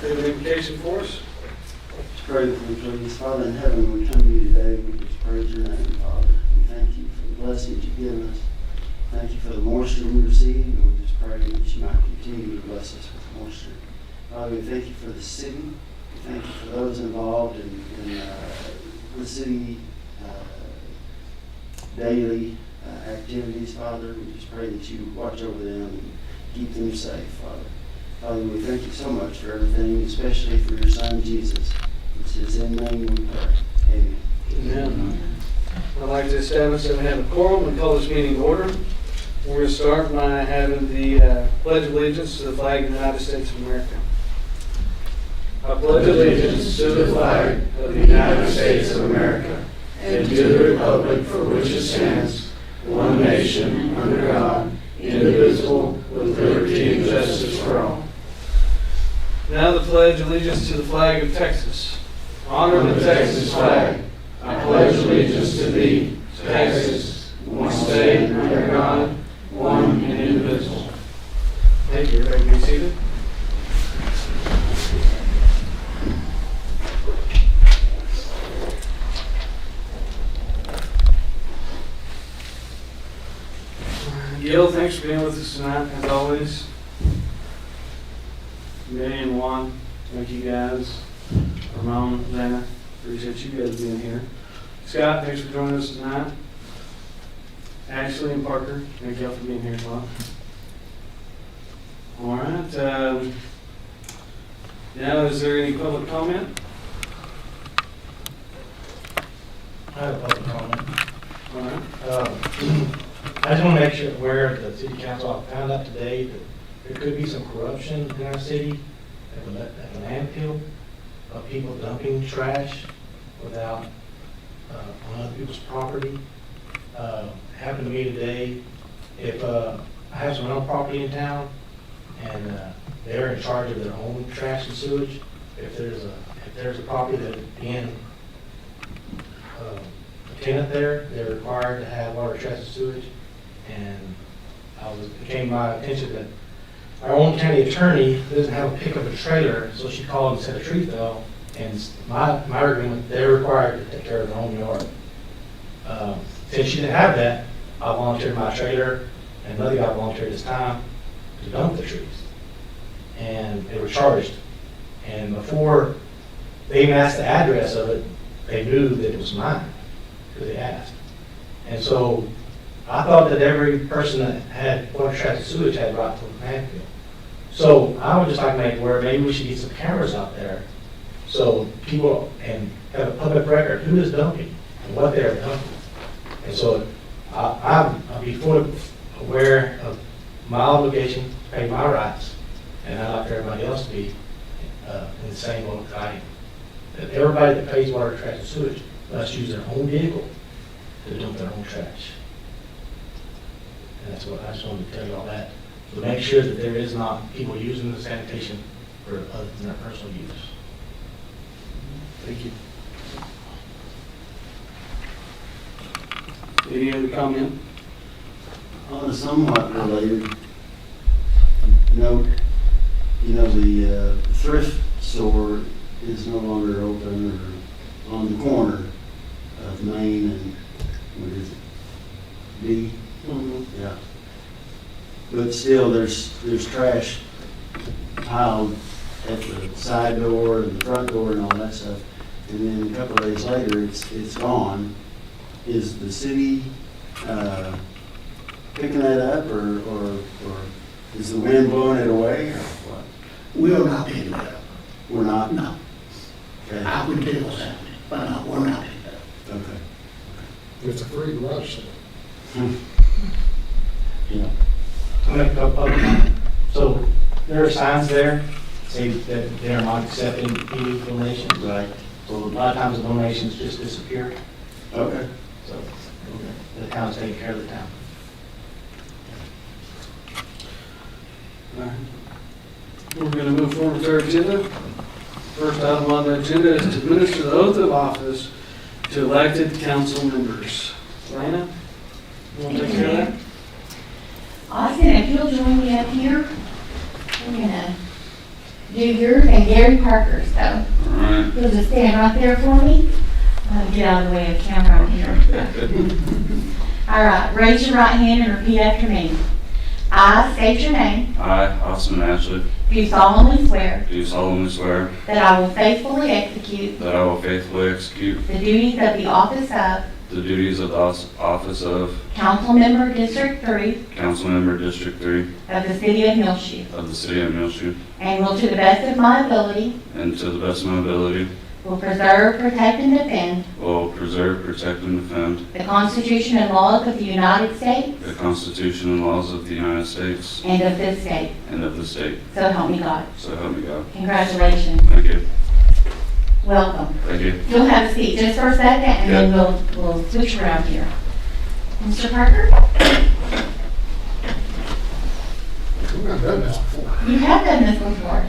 Do you have an invocation for us? Just pray with me, please. Father in heaven, we come to you today. We just praise your name, Father. We thank you for the blessings you've given us. Thank you for the moisture we receive, and we just pray that you might continue to bless us with moisture. Father, we thank you for the city. We thank you for those involved in the city daily activities, Father. We just pray that you watch over them and keep them safe, Father. Father, we thank you so much for everything, especially for your Son, Jesus. It's his name we pray. Amen. Amen. I'd like to establish that we have a quorum and call this meeting to order. We're going to start by having the Pledge of Allegiance to the flag of the United States of America. I pledge allegiance to the flag of the United States of America and to the republic for which it stands, one nation, under God, indivisible, with liberty and justice for all. Now the pledge of allegiance to the flag of Texas. Honor the Texas flag. I pledge allegiance to thee, Texas, one state under God, one and indivisible. Thank you. Everybody be seated. Gil, thanks for being with us tonight, as always. Manny and Juan, thank you guys. Ramon, Dana, appreciate you guys being here. Scott, thanks for joining us tonight. Ashley and Parker, thank y'all for being here as well. All right. Now, is there any public comment? I have a public comment. All right. I just want to make sure aware the city council found out today that there could be some corruption in our city at the landfill of people dumping trash without on other people's property. Happened to me today. If I have some rental property in town and they're in charge of their own trash and sewage, if there's a property that being a tenant there, they're required to have water, trash, and sewage. And it came to my attention that our own county attorney doesn't have a pickup a trailer, so she called and said a tree fell. And my agreement, they're required to take care of their own yard. Since she didn't have that, I volunteered my trailer, and another guy volunteered his time to dump the trees. And they were charged. And before they even asked the address of it, they knew that it was mine, because they asked. And so I thought that every person that had water, trash, and sewage had right to the landfill. So I would just like to make aware, maybe we should get some cameras out there so people and have a public record who is dumping and what they're dumping. And so I'll be fully aware of my obligation to pay my rights, and I'd like for everybody else to be in the same boat that I am. That everybody that pays water, trash, and sewage must use their own vehicle to dump their own trash. And that's what I just wanted to tell you all that. To make sure that there is not people using the sanitation for other than their personal use. Thank you. Any other comment? On a somewhat related note, the thrift store is no longer open or on the corner of Main and, what is it, D? Mm-hmm. Yeah. But still, there's trash piled at the side door and the front door and all that stuff. And then a couple of days later, it's gone. Is the city picking that up, or is the wind blowing it away, or what? We're not picking it up. We're not? No. Okay. I wouldn't tell what's happening, but no, we're not picking it up. Okay. It's a free rush. Yeah. I'll make a couple public comments. So there are signs there say that they're not accepting any donations. Right. So a lot of times the donations just disappear. Okay. So the town's taking care of the town. All right. We're going to move forward with our agenda. First item on the agenda is to administer the oath of office to elected council members. Lana, you want to take care of that? Austin, if you'll join me up here, we're going to do yours and Gary Parker's though. Alright. You'll just stand right there for me. Get out of the way of the camera on here. All right, raise your right hand and repeat after me. I state your name. I, Austin Ashley, Do solemnly swear do solemnly swear that I will faithfully execute that I will faithfully execute the duties of the office of the duties of the office of Council Member District 3 Councilmember District 3 of the City of Muleshoe, of the City of Muleshoe, and will to the best of my ability and to the best of my ability will preserve, protect, and defend will preserve, protect, and defend the Constitution and laws of the United States the Constitution and laws of the United States and of this state. and of the state. So help me God. So help me God. Congratulations. Thank you. Welcome. Thank you. You'll have a seat just for a second, and then we'll switch around here. Mr. Parker, We've not done this before. you have done this before.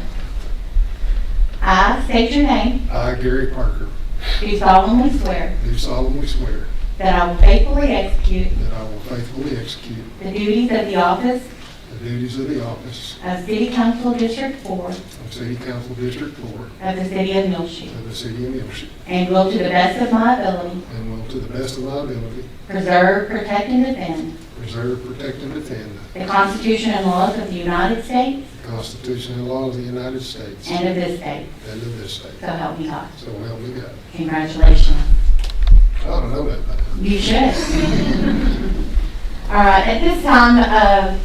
I state your name, I, Gary Parker, do solemnly swear do solemnly swear that I will faithfully execute that I will faithfully execute the duties of the office the duties of the office of City Council District 4 of City Council District 4 of the City of Muleshoe, of the City of Muleshoe, and will to the best of my ability and will to the best of my ability preserve, protect, and defend preserve, protect, and defend the Constitution and laws of the United States the Constitution and laws of the United States and of this state. and of this state. So help me God. So help me God. Congratulations. I ought to know that by now. You should. All right, at this time,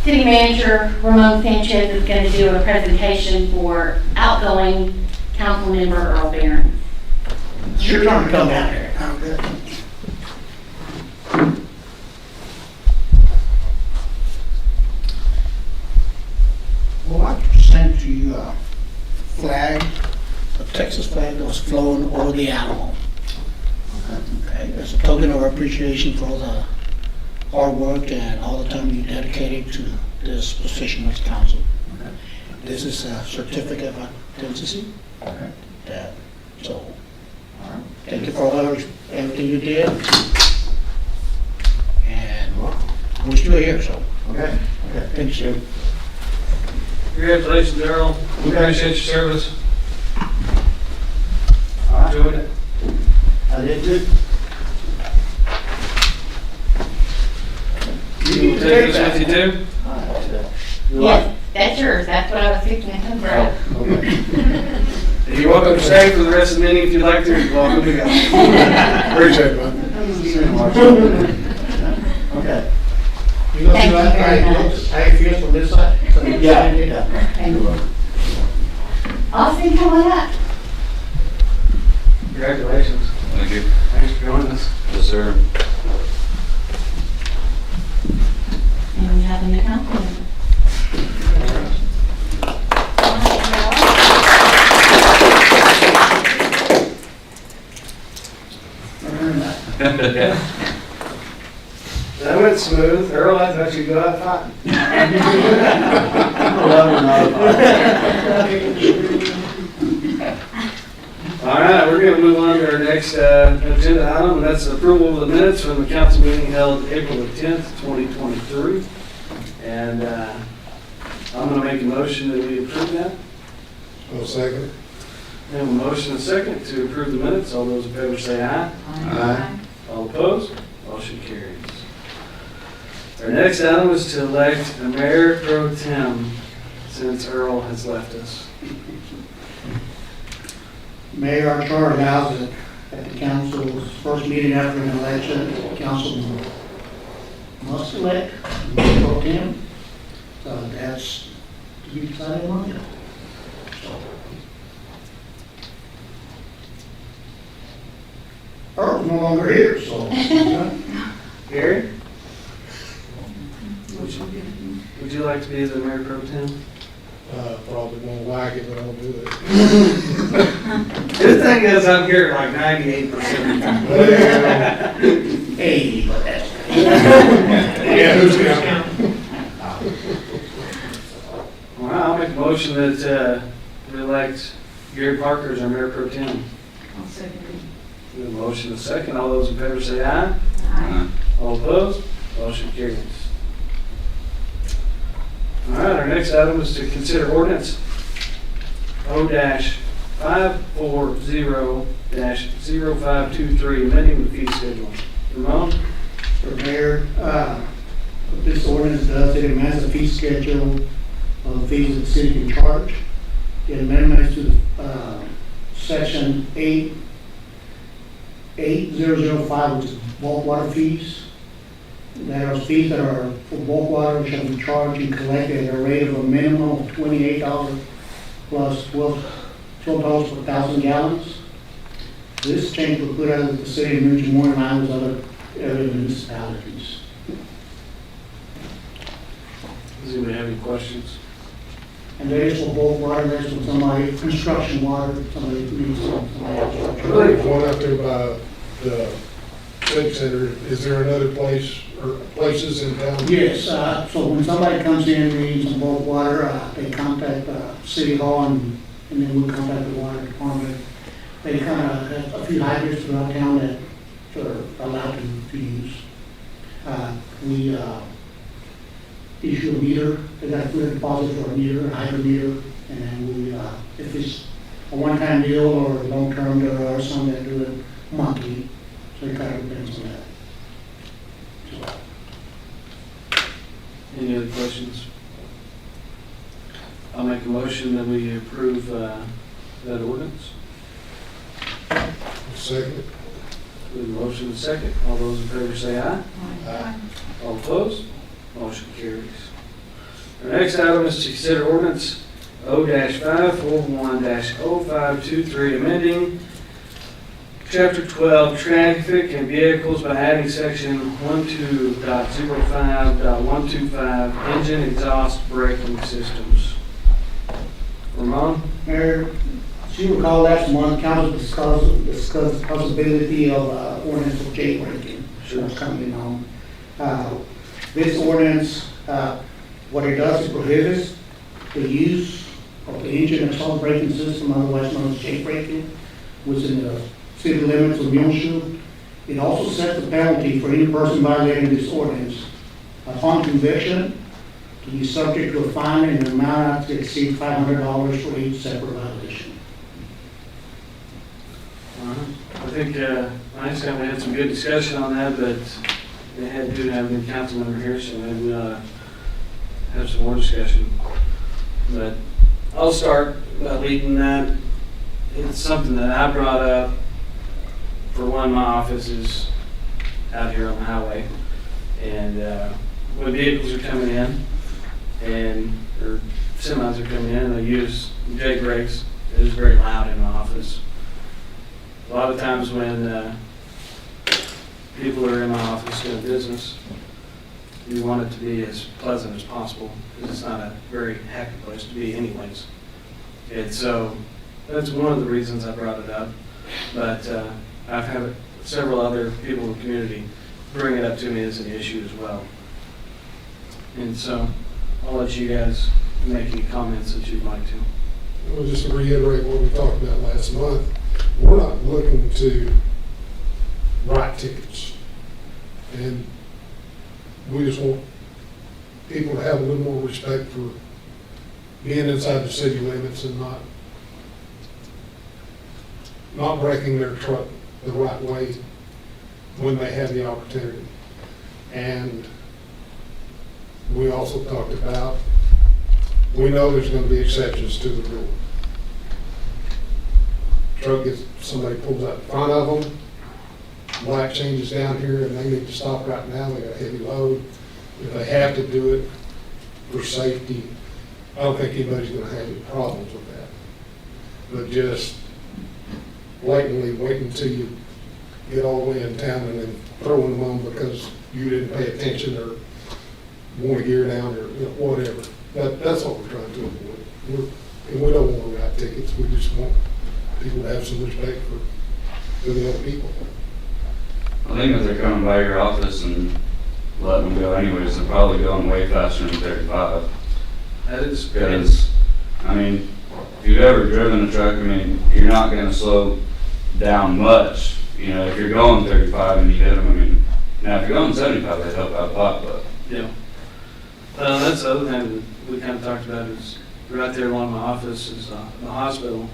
City Manager Ramon Sanchez is going to do a presentation for outgoing Council Member Earl Barron. It's your turn to come out here. Oh, good. Well, I sent you a flag, a Texas flag that was flown over the Alamo. Okay, as a token of appreciation for all the hard work and all the time you dedicated to this position as council. This is a certificate of authenticity. That, so, thank you for everything you did. And we're still here, so. Okay. Thanks, you. Congratulations, Earl. We appreciate your service. All right. Enjoyed it. I did too. You will take this with you too? All right. Yes, that's yours. That's what I was fixing to come from. Oh, okay. You're welcome to stay for the rest of the meeting if you'd like to. You're welcome to go. Appreciate it, bud. Okay. You gonna Thank do you that? very Hey, much. Hey, if you get from this side? Yeah. Thank you. Austin, come on up. Congratulations. Thank you. Thanks for joining us. Yes, sir. And we have a new council member. That went smooth. Earl, I thought you'd go out fighting. All right, we're going to move on to our next agenda item, and that's approval of the minutes from the council meeting held April the 10th, 2023. And I'm going to make a motion that we approve that. Well, second. We have a motion and a second to approve the minutes. All those in favor say aye. Aye. All opposed? Motion carries. Our next item is to elect a Mayor Pro-Tem since Earl has left us. Mayor, our charter allows that at the council's first meeting after an election, the council must elect Mayor Pro-Tem. So that's to be decided on. So, Earl's no longer here, so. Gary? Would you like to be the Mayor Pro-Tem? Probably won't like it, but I'll do it. Good thing is I'm here like 98% of the time. Hey, but that's. Yeah, who's counting? All right, I'll make a motion that we elect Gary Parker as our Mayor Pro-Tem. I'll second We have a motion and a second. All those in favor say aye. it. All opposed? Motion carries. All right, our next item is to consider ordinance O-540-0523 amending the fee schedule. Ramon? For Mayor, what this ordinance does, it amends the fee schedule of the fees that the city can charge. It amendments to section 8005, which is bulk water fees. There are fees that are for bulk water shall be charged and collected at a rate of a minimum of $28 plus $12 per 1,000 gallons. This change will put out the city of Muleshoe more in line with other area municipalities. Does anybody have any questions? And there is for bulk water, there's for somebody, construction water, somebody needs somebody else. There's one out there by the civic center. Is there another place or places in town? Yes, so when somebody comes in and needs some bulk water, they contact City Hall and then we contact the water department. They kind of have a few hydrants throughout town that are allowed to use. We issue a meter, they got to put a deposit for a meter, a hydro meter, and then we, if it's a one-time deal or long-term, there are some that do it monthly, so it kind of depends on that. So, Any other questions? I'll make a motion that we approve that ordinance. Second. With a motion and a second. All those in favor say aye. Aye. All opposed? Motion carries. Our next item is to consider ordinance O-541-0523 amending Chapter 12, Traffic and Vehicles by adding section 12.05.125 Engine Exhaust Braking Systems. Ramon? Mayor, as you recall last month, council discussed the possibility of ordinance for jailbreaking. Sure. Coming on. This ordinance, what it does is prohibits the use of the engine exhaust braking system, otherwise known as jailbreaking, within the city limits of Muleshoe. It also sets a penalty for any person violating this ordinance. Upon conviction, to be subject to a fine and an amount not to exceed $500 for each separate violation. I think last time we had some good discussion on that, but they do have a new council member here, so maybe we ought to have some more discussion. But I'll start by leading that. It's something that I brought up for one of my offices out here on the highway. And when vehicles are coming in or semis are coming in, they use J brakes. It is very loud in my office. A lot of times when people are in my office doing business, you want it to be as pleasant as possible, because it's not a very happy place to be anyways. And so that's one of the reasons I brought it up. But I've had several other people in the community bring it up to me as an issue as well. And so I'll let you guys make any comments that you'd like to. Well, just to reiterate what we talked about last month, we're not looking to write tickets. And we just want people to have a little more respect for being inside the city limits and not braking their truck the right way when they have the opportunity. And we also talked about, we know there's going to be exceptions to the rule. Truck gets, somebody pulls out in front of them, light changes down here and they need to stop right now, they got a heavy load. If they have to do it for safety, I don't think anybody's going to have any problems with that. But just blatantly waiting until you get all the way in town and then throwing them on because you didn't pay attention or want to gear down or whatever. That's what we're trying to avoid. And we don't want to write tickets. We just want people to have some respect for the other people. I think if they're coming by your office and letting them go anyways, they're probably going way faster than 35. That is Because, I mean, if you've ever driven a truck, I mean, you're not going to slow down much. You know, if you're going 35 and you hit them, I mean, now if you're going 75, they help out a lot, but. Yeah. That's the other thing that we kind of talked about is right there along my office is the hospital.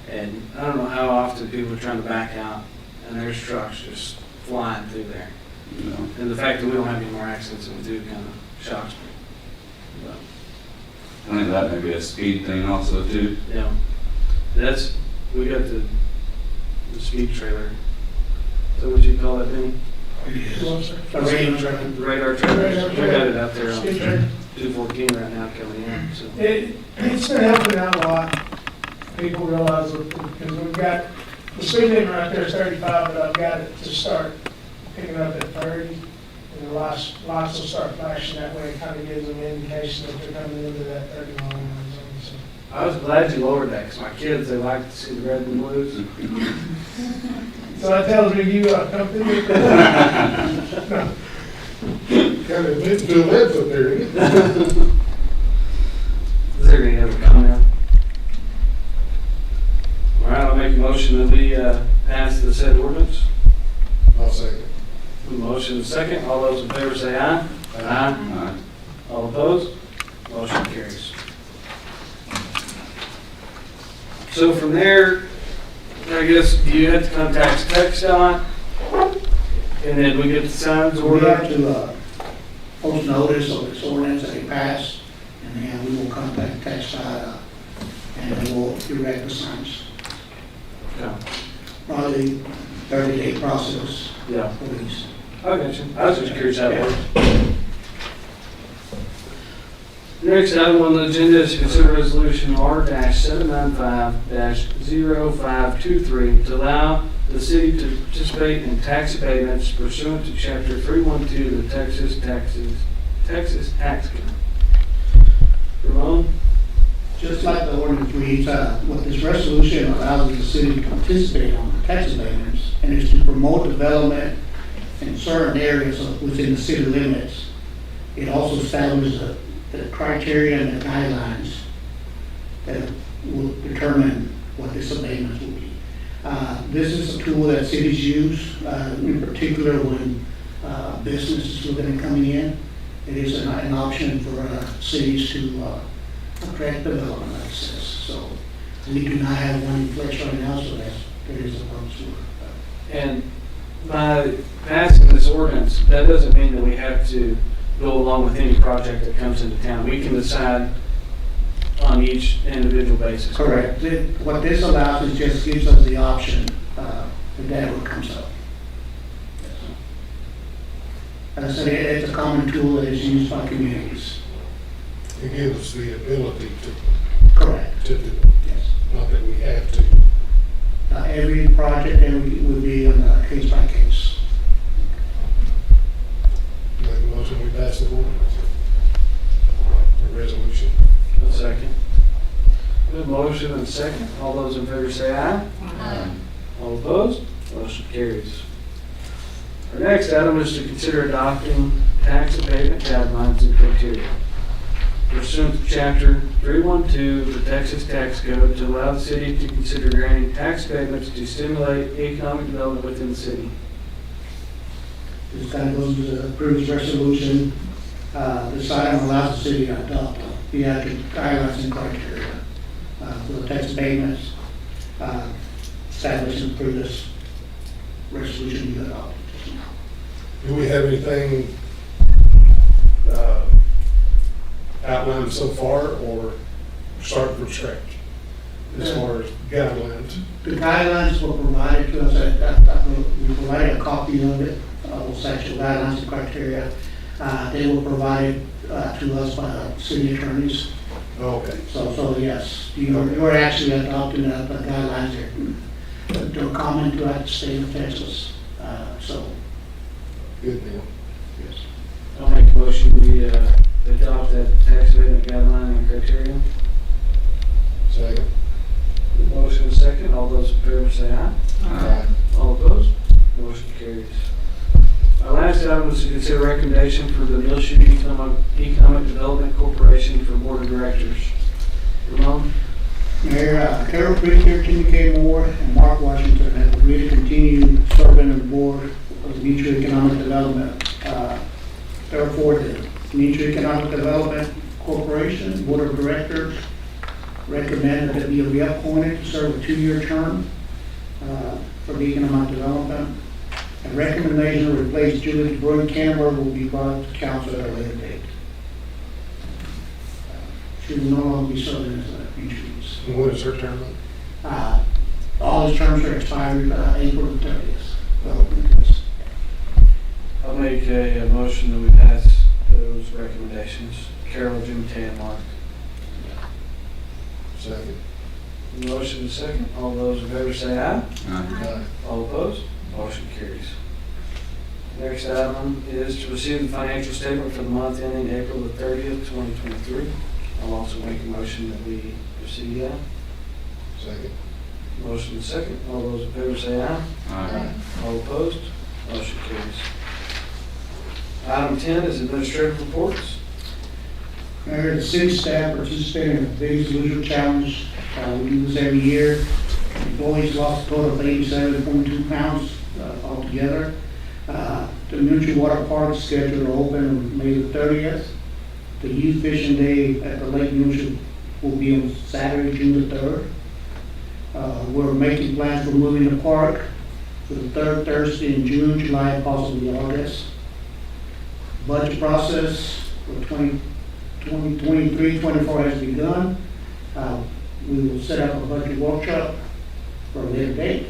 And I don't know how often people are trying to back out and there's trucks just flying through there. You know, And the fact that we don't have any more accidents than we do kind of shocks me. But, I think that may be a speed thing also too. yeah, we got the speed trailer. Is that what you call that thing? The radar trailer. The radar trailer. Radar We trailer. got it out there on Speed trailer. 214 right now coming in, so. It's been helping out a lot. People realize that, because we've got, the speed limit right there is 35, but I've got it to start picking up at 30. And the lights will start flashing that way, it kind of gives them an indication that they're coming into that 30 mile an hour zone. So I was glad you lowered that, because my kids, they like to see the red and blues. So that tells me you come through. Kind of lit to a lead foot there, ain't it? Is there any other comment? All right, I'll make a motion that we pass the said ordinance. I'll second. Motion is second. All those in favor say aye. Aye. All opposed? Motion carries. So from there, I guess, do you have to contact TechStop? And then we get the signs We have ordered? to post notice of this ordinance that it passed, and then we will contact TechStop, and we'll erect the signs. Okay. Probably 30-day process Yeah, for these. I got you. I was just curious how it works. Next item on the agenda is to consider resolution R-795-0523 to allow the city to participate in tax abatements pursuant to Chapter 312 of the Texas Tax Code. Ramon? Just like the ordinance reads, what this resolution allows the city to participate on tax abatements, and is to promote development in certain areas within the city limits. It also establishes the criteria and the guidelines that will determine what this abatement will be. This is a tool that cities use, in particular when business is looking at coming in. It is an option for cities to attract development, like it says. So we do not have one in place right now, so that is a proposed tool. And by passing this ordinance, that doesn't mean that we have to go along with any project that comes into town. We can decide on each individual basis. Correct. What this allows is just gives us the option if that ever comes up. As I said, it's a common tool that is used by communities. It gives us the ability Correct. to do it, Yes. not that we have to. Every project would be on a case by case. Make a motion, we pass the ordinance. The resolution. A second. Good motion and second. All those in favor say aye. All opposed? Motion carries. Our next item is to consider adopting tax abatement guidelines and criteria pursuant to Chapter 312 of the Texas Tax Code to allow the city to consider granting tax abatements to stimulate economic development within the city. This kind of goes to the previous resolution. This item allows the city to adopt the guidelines and criteria for the tax abatements established in the previous resolution you adopted. Do we have anything outlined so far, or starting from scratch as far as guidelines? The guidelines were provided to us, we provided a copy of it, with actual guidelines and criteria. They were provided to us by the city attorneys. Okay. So yes, you're actually adopting the guidelines here. They're common throughout the state of Texas. So, Good deal. yes. I'll make a motion we adopt that tax abatement guideline and criteria. Second. Motion and second. All those in favor say aye. Aye. All opposed? Motion carries. Our last item is to consider recommendation for the Muleshoe Economic Development Corporation for Board of Directors. Ramon? Mayor, Carol Preacher, Timmy K. Moore, and Mark Washington have agreed to continue serving on the board of the Mutual Economic Development. Therefore, the Mutual Economic Development Corporation Board of Directors recommend that it be reappointed to serve a 2-year term for the economic development. A recommendation to replace Julie Brody Campbell will be brought to council at a later date. She will no longer be serving as an insurance. And what is her term up? All his terms are expired April 30th. I'll make a motion that we pass those recommendations. Carol, Jim, Tan, Mark. Second. Motion is second. All those in favor say aye. Aye. All opposed? Motion carries. Next item is to receive the financial statement for the month ending April the 30th, 2023. I'll also make a motion that we receive that. Second. Motion is second. All those in favor say aye. Aye. All opposed? Motion carries. Item 10 is administrative reports. Mayor, the city staff participated in the biggest leisure challenge. We do this every year. Employees lost a total of 87.2 pounds altogether. The Muleshoe Water Park is scheduled to open on May the 30th. The youth fishing day at the Lake Muleshoe will be on Saturday, June the 3rd. We're making plans for moving the park for the 3rd Thursday in June, July, and possibly August. Budget process for 2023-24 has begun. We will set up a budget workshop for a later date.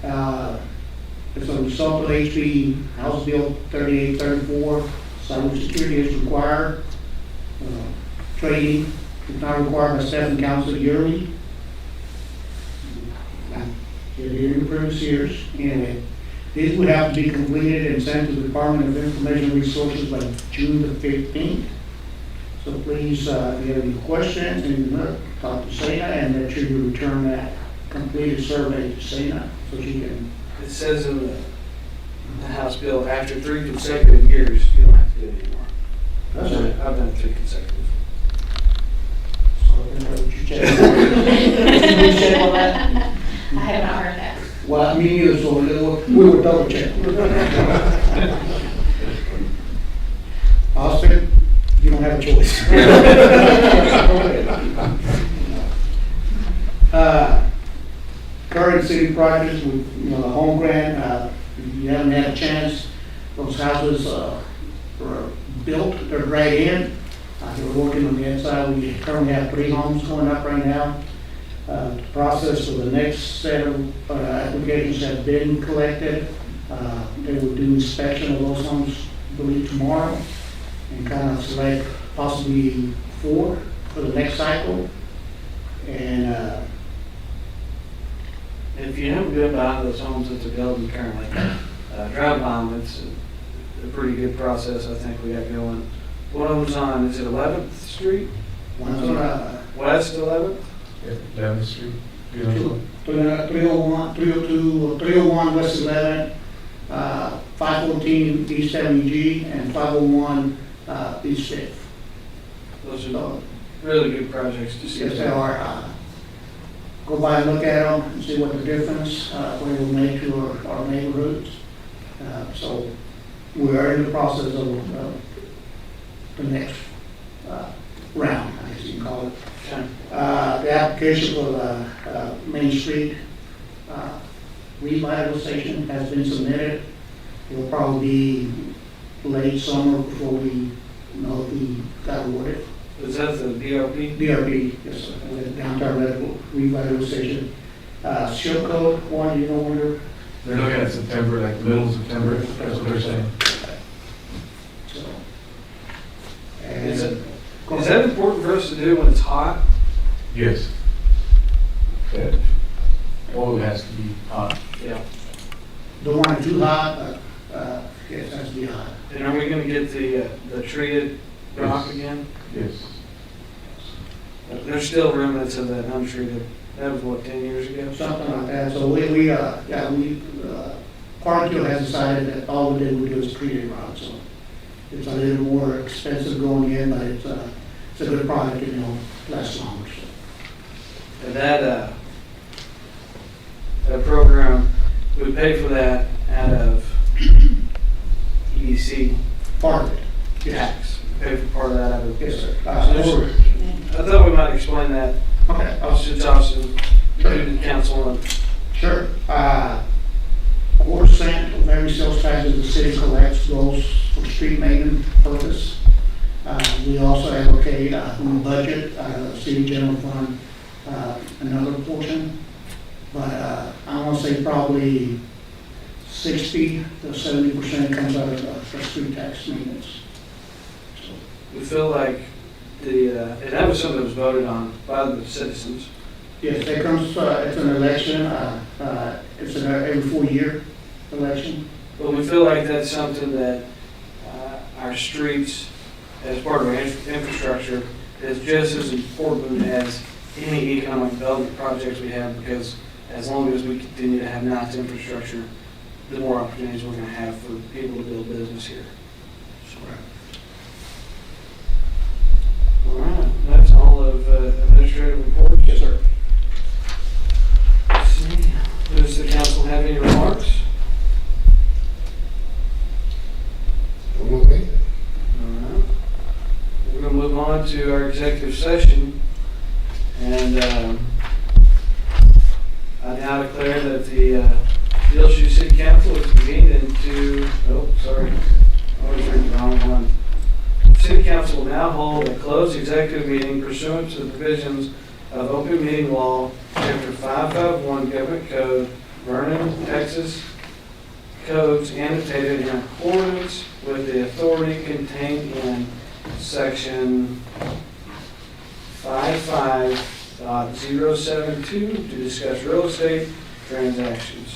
As a result of HB House Bill 3834, cybersecurity is required. Training is not required by staff and council yearly. It is in previous years. Anyway, these would have to be completed and sent to the Department of Information Resources by June the 15th. So please, if you have any questions, talk to Sana and make sure you return that completed survey to Sana so she can. It says in the House bill, after 3 consecutive years, you don't have to do it anymore. That's right. I've done 3 consecutive. So I'm gonna let you check. Did you check on that? I have not heard that. Well, me neither, so we will double check. Austin, you don't have a choice. Current city projects with, the home grant, if you haven't had a chance, those houses were built, they're right in. They're working on the inside. We currently have 3 homes going up right now. The process for the next set of applications have been collected. They will do inspection of those homes, I believe, tomorrow, and kind of select possibly 4 for the next cycle. And If you haven't been by those homes that they're building currently, drive by them. It's a pretty good process I think we got going. One of them's on, is it 11th Street? one's on West 11th? 11th Street. 301, 302, 301 West 11th, 514 East 70G, and 501 East 5th. Those are really good projects to see. Yes, they are. Go by and look at them and see what the difference we will make to our neighborhoods. So we are in the process of the next round, I guess you can call it. The application for the Main Street revitalization has been submitted. It will probably be late summer before we know if we got awarded. Is that the DRP? DRP, yes, sir, with downtown medical revitalization. Shield code, one, you know, wonder. They're looking at September, like the middle of September, that's what they're saying. So. Is that important for us to do when it's hot? Yes. Yeah. Oil has to be hot. Yeah. Don't want it too hot, but, yes, it has to be hot. And are we gonna get the treated rock Yes. again? Yes. There's still remnants of that untreated. That was what, 10 years ago? Something like that. So Parkville has decided that all we did would do is treated rock, so it's a little more expensive going in, but it's a good product, lasts longer, so. And that program, we pay for that out of EDC Part of it. tax. We pay for part of that out of. Yes, sir. I thought we might might explain that, Okay. Officer Johnson, to the council. Sure. Quarter cent of every sales tax the city collects goes for street maintenance purpose. We also allocate, from the budget, city general fund, another portion. But I want to say probably 60 to 70% comes out of the street tax maintenance. So, We feel like and that was something that was voted on by the citizens. yes, that comes, it's an election, it's an every 4-year election. But we feel like that's something that our streets, as part of our infrastructure, is just as important as any economic development projects we have, because as long as we continue to have nice infrastructure, the more opportunities we're going to have for people to build business here. All right, that's all of administrative reports. Yes, sir. Let's see. Does the council have any remarks? Don't know anything. All right. We're going to move on to our executive session. And I now declare that the Muleshoe City Council is convened into, I was reading the wrong one. City Council will now hold a closed executive meeting pursuant to the provisions of Open Meeting Law, Chapter 551 Government Code, Vernon, Texas, codes annotated in accordance with the authority contained in Section 55.072 to discuss real estate transactions.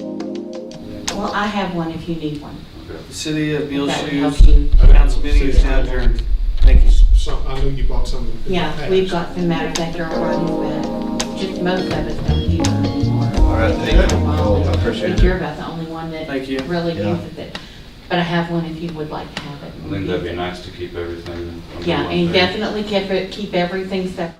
Well, I have one if you need one. The City of That would help Muleshoe's you. council meeting is now adjourned. Thank you. So, I know you bought some. in the Yeah, past. we've got some, matter of fact, they're already with, just most of us don't use them anymore. All right, thank you. I appreciate it. You're about the only one that Thank you. really Yeah. uses it. But I have one if you would like to have it. I think that'd be nice to keep everything. under Yeah, one and thing. definitely keep everything separate.